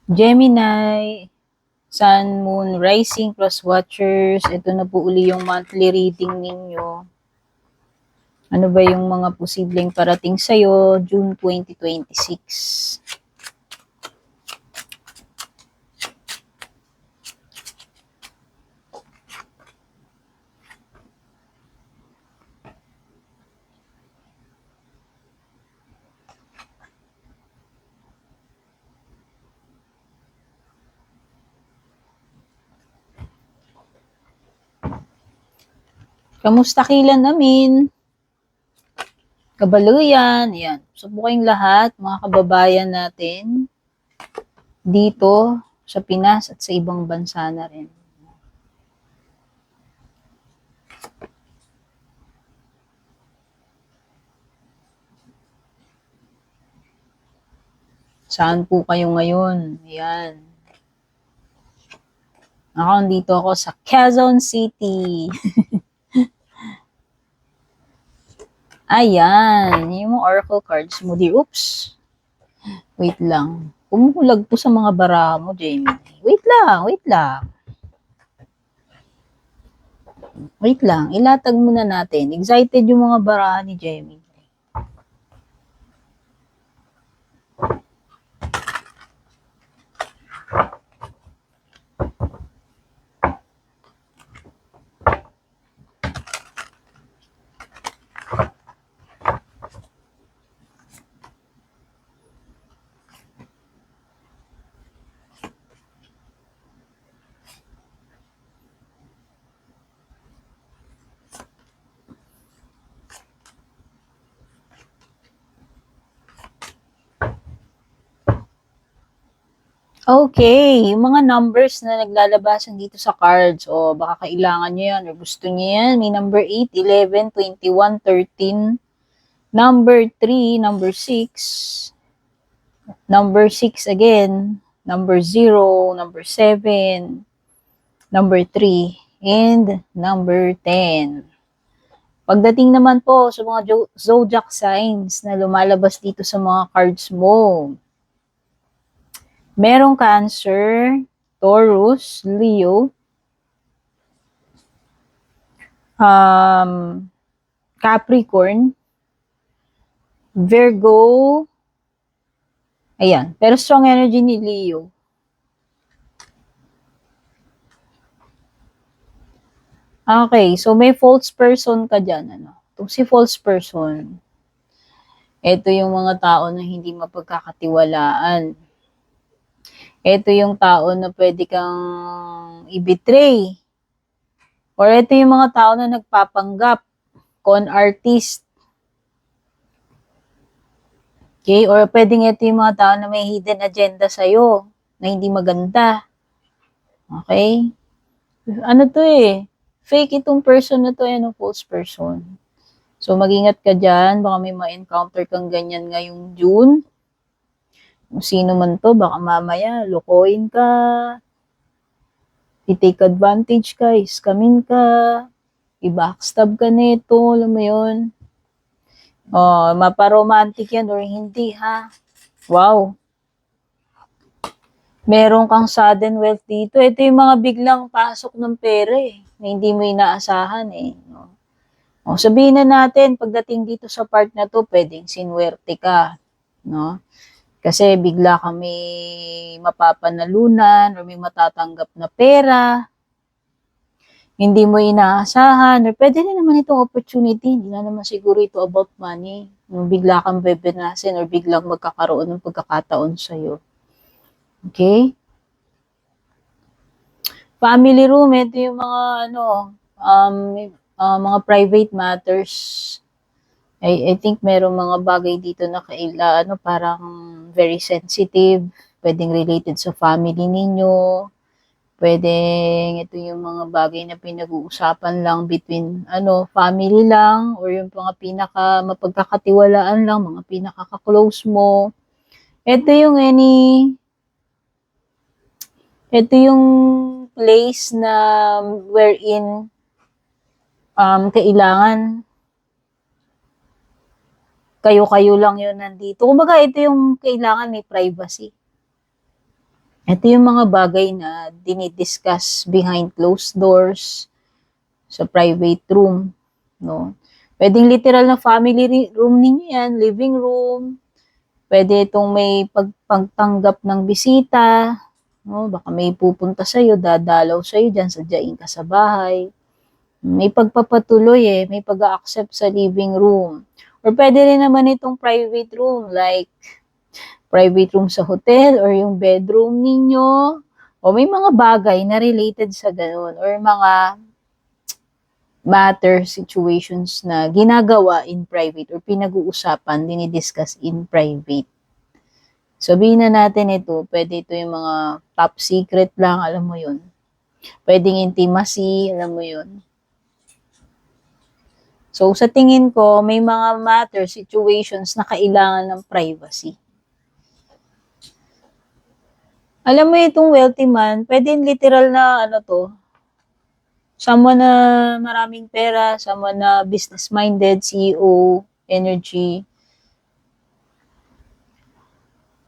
Gemini, Sun, Moon, Rising, Cross Watchers. Ito na po uli yung monthly reading ninyo. Ano ba yung mga posibleng parating sa'yo June 2026? Kamusta kilan namin? Kabaluyan, yan. So po kayong lahat, mga kababayan natin, dito sa Pinas at sa ibang bansa na rin. Saan po kayo ngayon? Yan. Ako, dito ako sa Quezon City. Ayan, yung mga oracle cards mo, dear. Oops. Wait lang. Kumukulag po sa mga bara mo, Jamie. Wait lang, wait lang. Wait lang, ilatag muna natin. Excited yung mga bara ni Jamie. Okay, yung mga numbers na naglalabasan dito sa cards, o baka kailangan nyo yan, o gusto nyo yan, may number 8, 11, 21, 13, number 3, number 6, number 6 again, number 0, number 7, number 3, and number 10. Pagdating naman po sa mga zodiac signs na lumalabas dito sa mga cards mo, merong Cancer, Taurus, Leo, Capricorn, Virgo, ayan. Pero strong energy ni Leo. Okay, so may false person ka dyan, ano? Itong si false person, ito yung mga tao na hindi mapagkakatiwalaan. Ito yung tao na pwede kang i-betray. Or ito yung mga tao na nagpapanggap, con artist. Okay? Or pwedeng ito yung mga tao na may hidden agenda sa'yo, na hindi maganda. Okay? Ano to eh? Fake itong person na to, ano, false person. So, mag-ingat ka dyan. Baka may ma-encounter kang ganyan ngayong June. Kung sino man to, baka mamaya, lokohin ka, i-take advantage ka, iskamin ka, i-backstab ka nito, alam mo yun. Oh, maparomantic yan or hindi, ha? Wow. Meron kang sudden wealth dito. Ito yung mga biglang pasok ng pera eh, na hindi mo inaasahan eh. No? O, sabihin na natin, pagdating dito sa part na to, pwedeng sinwerte ka. No? Kasi bigla ka may mapapanalunan or may matatanggap na pera, hindi mo inaasahan, or pwede rin naman itong opportunity, hindi na naman siguro ito about money. Bigla kang bebenasin or biglang magkakaroon ng pagkakataon sa'yo. Okay? Family room, ito yung mga mga private matters. I think merong mga bagay dito na parang very sensitive, pwedeng related sa family ninyo, pwedeng ito yung mga bagay na pinag-uusapan lang between family lang, or yung mga pinaka mapagkakatiwalaan lang, mga pinaka-close mo. Ito yung place na wherein kailangan kayo-kayo lang yun nandito. Kumbaga, ito yung kailangan may privacy. Ito yung mga bagay na dinidiscuss behind closed doors sa private room, no? Pwedeng literal na family room ninyo yan, living room. Pwede itong may pagtanggap ng bisita, no? Baka may pupunta sa'yo, dadalaw sa'yo dyan, sadyain ka sa bahay. May pagpapatuloy may pag-a-accept sa living room. Or pwede rin naman itong private room, like private room sa hotel or yung bedroom ninyo. O may mga bagay na related sa ganun or mga matter, situations na ginagawa in private or pinag-uusapan, dinidiscuss in private. Sabihin na natin ito, pwede ito yung mga top secret lang, alam mo yun. Pwedeng intimacy, alam mo yun. So, sa tingin ko, may mga matter, situations na kailangan ng privacy. Alam mo itong wealthy man, pwede literal na ano to, someone na maraming pera, someone na business-minded, CEO, energy,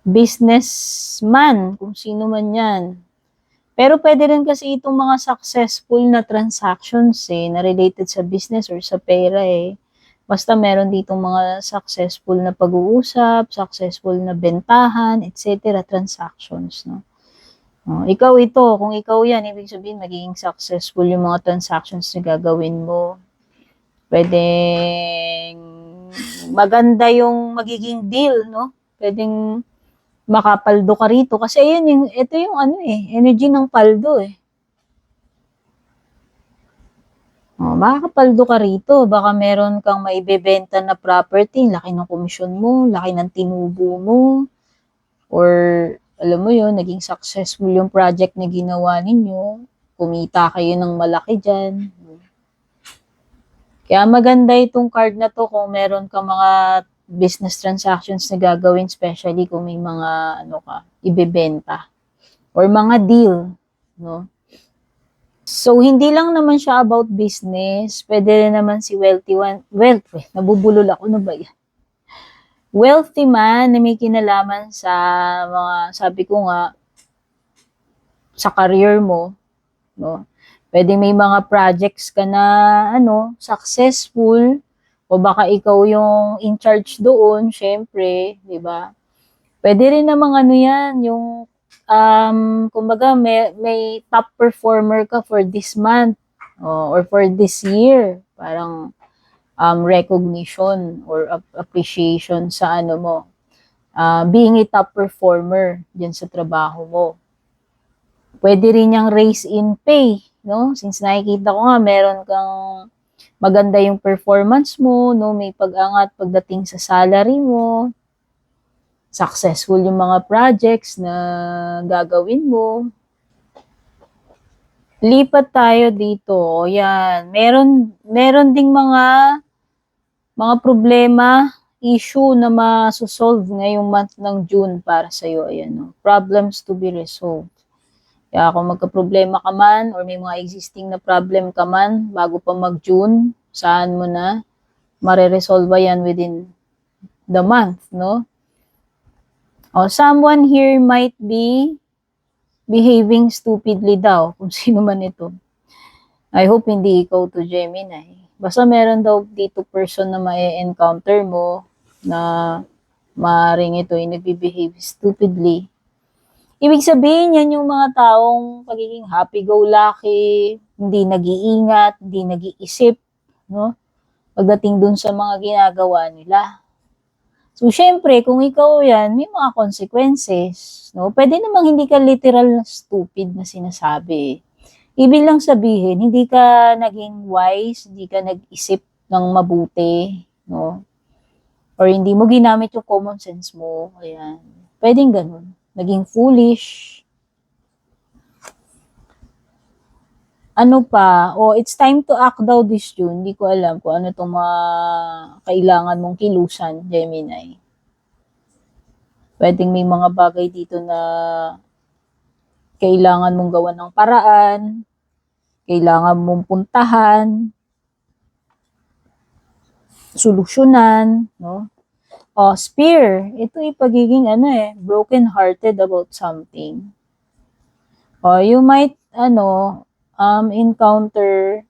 businessman, kung sino man yan. Pero pwede rin kasi itong mga successful na transactions na related sa business or sa pera Basta meron ditong mga successful na pag-uusap, successful na bentahan, etc. transactions, no? Ikaw ito, kung ikaw yan, ibig sabihin magiging successful yung mga transactions na gagawin mo. Pwedeng maganda yung magiging deal, no? Pwedeng makapaldo ka rito. Kasi ayun, ito yung energy ng paldo makakapaldo ka rito. Baka meron kang maibebenta na property, laki ng komisyon mo, laki ng tinubo mo, or alam mo yun, naging successful yung project na ginawa ninyo, kumita kayo ng malaki dyan. Kaya maganda itong card na to kung meron kang mga business transactions na gagawin, especially kung may mga ibebenta or mga deal, no? So, hindi lang naman siya about business. Pwede rin naman si nabubulol ako, na ba yan? Wealthy man na may kinalaman sa mga, sabi ko nga, sa career mo, no? Pwede may mga projects ka na, successful, o baka ikaw yung in charge doon, syempre, di ba? Pwede rin namang yan, yung kumbaga may top performer ka for this month or for this year. Parang recognition or appreciation sa mo. Being a top performer dyan sa trabaho mo. Pwede rin yung raise in pay, no? Since nakikita ko nga, meron kang maganda yung performance mo, no? May pag-angat pagdating sa salary mo. Successful yung mga projects na gagawin mo. Lipat tayo dito. Yan. Meron ding mga problema, issue na masosolve ngayong month ng June para sa'yo. Ayan, no? Problems to be resolved. Kaya kung magka-problema ka man or may mga existing na problem ka man bago pa mag-June, saan mo na mareresolve yan within the month, no? Someone here might be behaving stupidly daw, kung sino man ito. I hope hindi ikaw to, Gemini. Basta meron daw dito person na ma-encounter mo na maaaring ito ay nagbe-behave stupidly. Ibig sabihin, yan yung mga taong pagiging happy-go-lucky, hindi nag-iingat, hindi nag-iisip, no? Pagdating dun sa mga ginagawa nila. So, syempre, kung ikaw yan, may mga consequences, no? Pwede namang hindi ka literal na stupid na sinasabi. Ibig lang sabihin, hindi ka naging wise, hindi ka nag-isip ng mabuti, no? Or hindi mo ginamit yung common sense mo. Ayan. Pwedeng ganun. Naging foolish. Ano pa? It's time to act daw this June. Hindi ko alam kung ano itong mga kailangan mong kilusan, Gemini. Pwedeng may mga bagay dito na kailangan mong gawan ng paraan, kailangan mong puntahan, solusyonan, no? Spear, ito pagiging broken-hearted about something. You might, encounter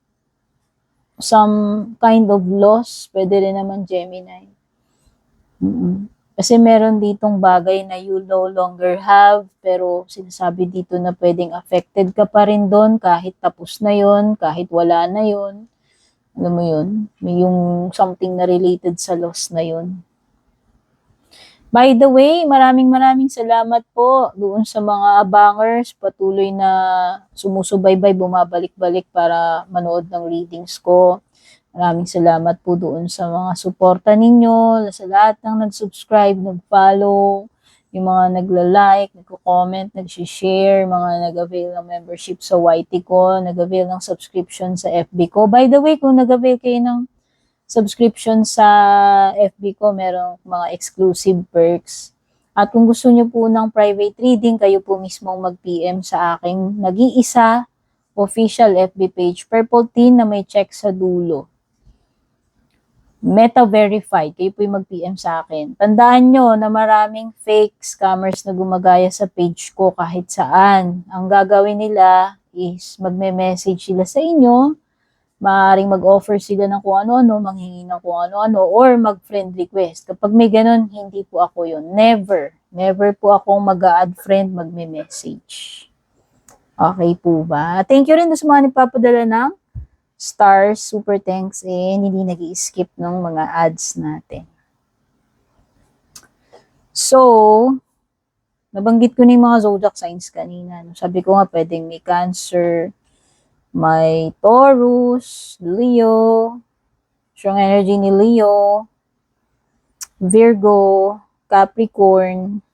some kind of loss. Pwede rin naman, Gemini. Kasi meron ditong bagay na you no longer have, pero sinasabi dito na pwedeng affected ka pa rin doon kahit tapos na yon, kahit wala na yon. Alam mo yun? May yung something na related sa loss na yun. By the way, maraming salamat po doon sa mga abangers, patuloy na sumusubaybay, bumabalik-balik para manood ng readings ko. Maraming salamat po doon sa mga suporta ninyo, sa lahat ng nag-subscribe, nag-follow, yung mga nagla-like, nagko-comment, nag-share, mga nag-avail ng membership sa YT ko, nag-avail ng subscription sa FB ko. By the way, kung nag-avail kayo ng subscription sa FB ko, merong mga exclusive perks. At kung gusto nyo po ng private reading, kayo po mismong mag-PM sa aking nag-iisa official FB page, Purple Teen na may check sa dulo. Meta verified, kayo po yung mag-PM sa akin. Tandaan nyo na maraming fake scammers na gumagaya sa page ko kahit saan. Ang gagawin nila is magme-message sila sa inyo, maaaring mag-offer sila ng kung ano-ano, manghingi ng kung ano-ano, or mag-friend request. Kapag may ganun, hindi po ako yun. Never. Never po akong mag-a-add friend, magme-message. Okay po ba? Thank you rin sa mga nagpapadala ng stars, super thanks, and hindi nag-i-skip ng mga ads natin. So, nabanggit ko na yung mga zodiac signs kanina. Sabi ko nga, pwedeng may Cancer, may Taurus, Leo, strong energy ni Leo, Virgo, Capricorn.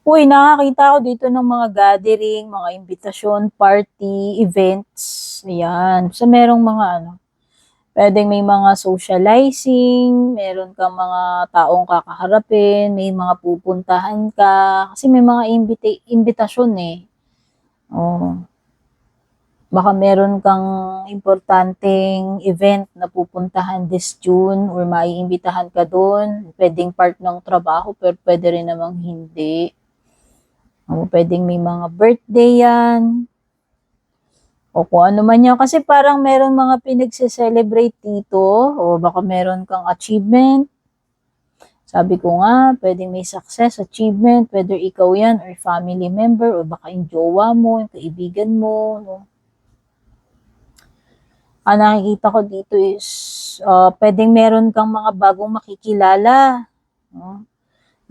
Uy, nakakita ko dito ng mga gathering, mga imbitasyon, party, events. Ayan. So, merong mga pwedeng may mga socializing, meron kang mga taong kakaharapin, may mga pupuntahan ka. Kasi may mga imbitasyon eh. Oh. Baka meron kang importanteng event na pupuntahan this June or maiimbitahan ka doon. Pwedeng part ng trabaho pero pwede rin namang hindi. Pwedeng may mga birthday yan. O kung ano man yan. Kasi parang meron mga pinagse-celebrate dito. O baka meron kang achievement. Sabi ko nga, pwedeng may success, achievement, whether ikaw yan or family member o baka yung jowa mo, yung kaibigan mo. No? Ang nakikita ko dito is pwedeng meron kang mga bagong makikilala. No?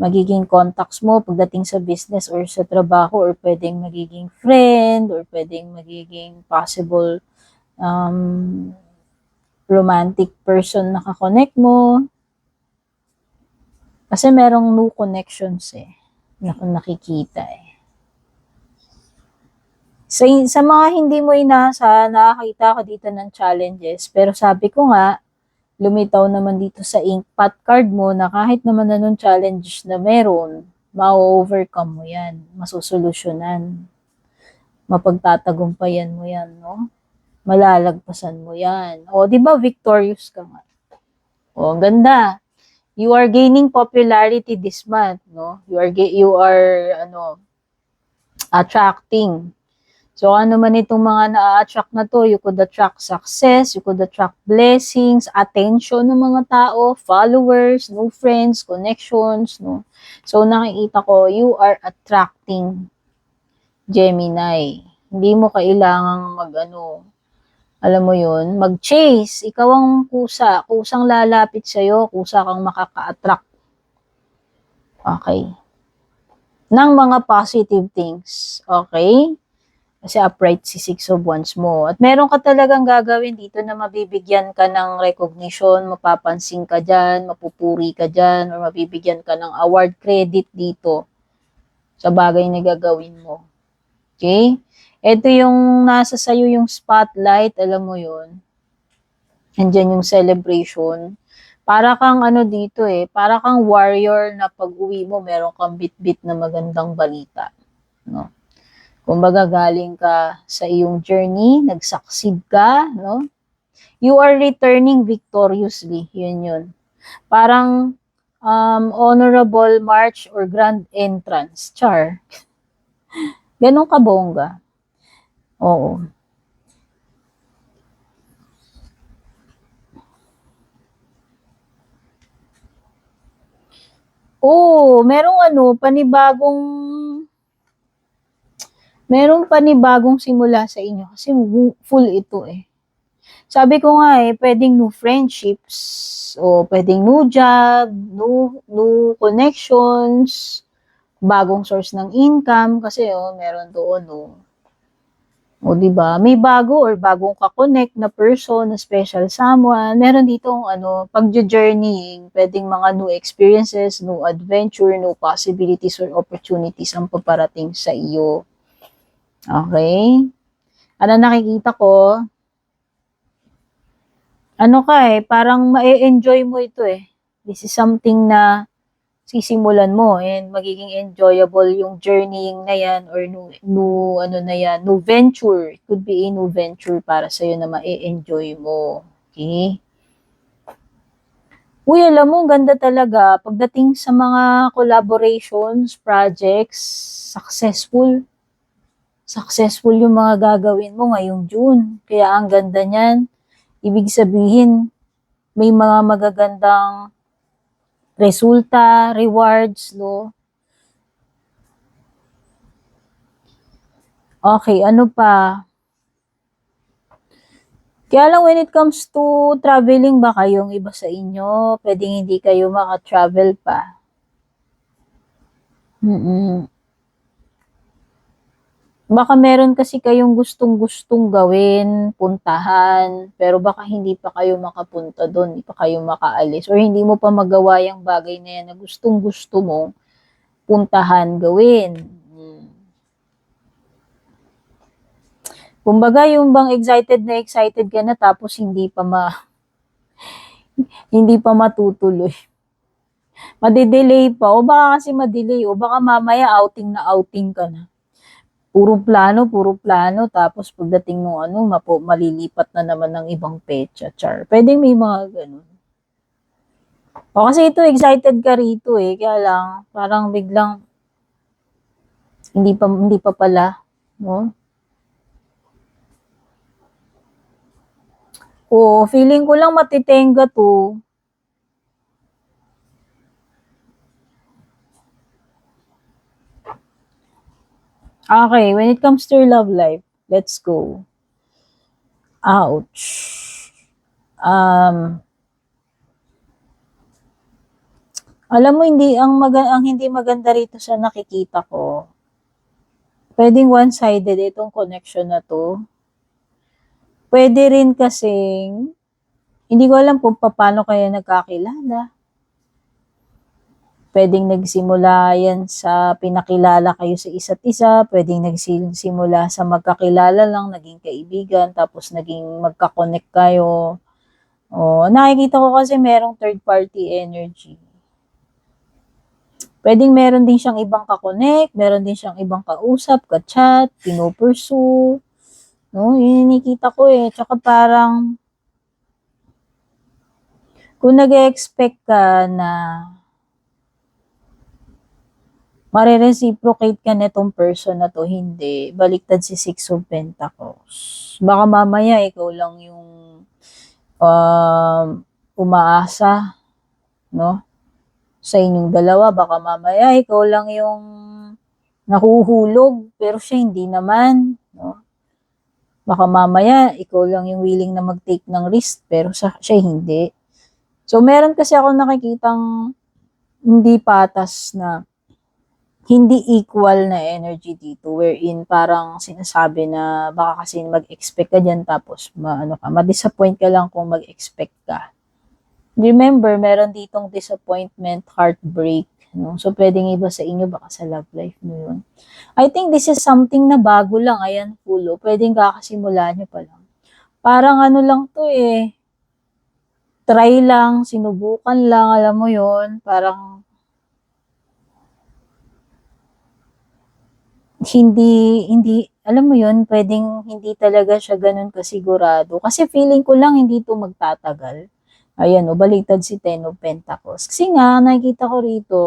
Magiging contacts mo pagdating sa business or sa trabaho, or pwedeng magiging friend, or pwedeng magiging possible romantic person na kakonect mo. Kasi merong new connections na nakikita Sa mga hindi mo inaasahan, nakakita ka dito ng challenges. Pero sabi ko nga, lumitaw naman dito sa inkpot card mo na kahit naman anong challenge na meron, ma-overcome mo yan, masusolusyonan, mapagtatagumpayan mo yan, no? Malalagpasan mo yan. O, di ba victorious ka nga? O, ang ganda. You are gaining popularity this month, no? You are attracting. So, ano man itong mga na-attract na to, you could attract success, you could attract blessings, attention ng mga tao, followers, new friends, connections, no? So, nakikita ko, you are attracting Gemini. Hindi mo kailangang alam mo yun, mag-chase. Ikaw ang kusa. Kusang lalapit sa'yo, kusa kang makaka-attract. Okay. Ng mga positive things. Okay? Kasi upright si Six of Wands mo. At meron ka talagang gagawin dito na mabibigyan ka ng recognition, mapapansin ka dyan, mapupuri ka dyan, or mabibigyan ka ng award credit dito sa bagay na gagawin mo. Okay? Ito yung nasa sayo yung spotlight, alam mo yun. Andyan yung celebration. Para kang dito para kang warrior na pag-uwi mo, meron kang bit-bit na magandang balita. No? Kumbaga galing ka sa iyong journey, nag-succeed ka, no? You are returning victoriously, yun. Parang honorable march or grand entrance. Char. Ganun kabongga. Oo. Oo, merong panibagong simula sa inyo kasi full ito eh. Sabi ko nga eh, pwedeng new friendships, o pwedeng new job, new connections, bagong source ng income, kasi meron doon, o di ba? May bago or bagong ka-connect na person, na special someone. Meron ditong pagjo-journeying, pwedeng mga new experiences, new adventure, new possibilities or opportunities ang paparating sa iyo. Okay? Ano nakikita ko? Parang ma-enjoy mo ito eh. This is something na sisimulan mo and magiging enjoyable yung journeying na yan or new venture. It could be a new venture para sa'yo na ma-enjoy mo. Okay? Uy, alam mo, ganda talaga. Pagdating sa mga collaborations, projects, successful. Successful yung mga gagawin mo ngayong June. Kaya ang ganda niyan. Ibig sabihin, may mga magagandang resulta, rewards, no? Okay, ano pa? Kaya lang when it comes to traveling ba kayong iba sa inyo, pwedeng hindi kayo maka-travel pa. Baka meron kasi kayong gustong-gustong gawin, puntahan, pero baka hindi pa kayo makapunta doon, hindi pa kayo makaalis, or hindi mo pa magawa yung bagay na yan na gustong-gusto mo puntahan, gawin. Kumbaga, yung bang excited ka na tapos hindi pa matutuloy. Madedelay pa, o baka kasi madelay, o baka mamaya outing na outing ka na. Puro plano, tapos pagdating mo malilipat na naman ng ibang petsa, char. Pwedeng may mga ganun. O kasi ito, excited ka rito eh, kaya lang, parang biglang, hindi pa pala, no? Oo, feeling ko lang matitenga to. Okay, when it comes to your love life, let's go. Ouch. Alam mo, ang hindi maganda rito sa nakikita ko, pwedeng one-sided itong connection na to. Pwede rin kasing, hindi ko alam kung paano kayo nagkakilala. Pwedeng nagsimula yan sa pinakilala kayo sa isa't isa, pwedeng nagsimula sa magkakilala lang, naging kaibigan, tapos naging magka-connect kayo. O, nakikita ko kasi merong third party energy. Pwedeng meron din siyang ibang ka-connect, meron din siyang ibang kausap, ka-chat, pino-pursue. No, yun nakikita ko eh. Tsaka parang, kung nag-expect ka na mare-reciprocate ka netong person na to, hindi. Baliktad si Six of Pentacles. Baka mamaya ikaw lang yung umaasa, no? Sa inyong dalawa, baka mamaya ikaw lang yung nahuhulog, pero siya hindi naman, no? Baka mamaya ikaw lang yung willing na mag-take ng risk, pero siya hindi. So, meron kasi ako nakikitang hindi patas na hindi equal na energy dito, wherein parang sinasabi na baka kasi mag-expect ka dyan tapos ma-disappoint ka lang kung mag-expect ka. Remember, meron ditong disappointment, heartbreak, no? So, pwedeng iba sa inyo, baka sa love life mo yun. I think this is something na bago lang, ayan, pulo. Pwedeng kakasimula nyo pa lang. Parang lang to eh, try lang, sinubukan lang, alam mo yun, parang hindi, alam mo yun, pwedeng hindi talaga siya ganun kasigurado. Kasi feeling ko lang hindi to magtatagal. Ayan, o, baliktad si Ten of Pentacles. Kasi nga, nakikita ko rito,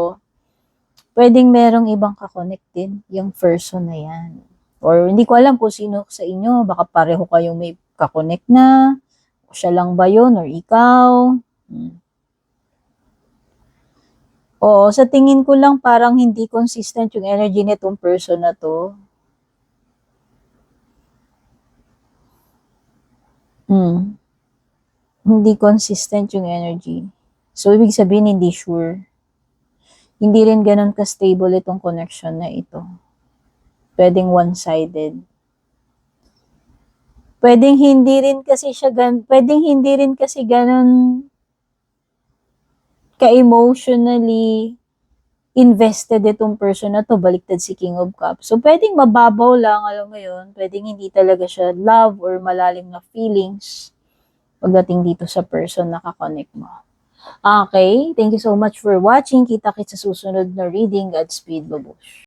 pwedeng merong ibang kakonect din, yung person na yan. Or hindi ko alam kung sino sa inyo, baka pareho kayong may kakonect na, o siya lang ba yun, or ikaw. Oo, sa tingin ko lang parang hindi consistent yung energy nitong person na to. Hindi consistent yung energy. So, ibig sabihin, hindi sure. Hindi rin ganun ka-stable itong connection na ito. Pwedeng one-sided. Pwedeng hindi rin kasi ganun ka-emotionally invested itong person na to, baliktad si King of Cups. So, pwedeng mababaw lang, alam mo yun, pwedeng hindi talaga siya love or malalim na feelings pagdating dito sa person na kakonect mo. Okay, thank you so much for watching. Kita-kits sa susunod na reading. Godspeed, babush.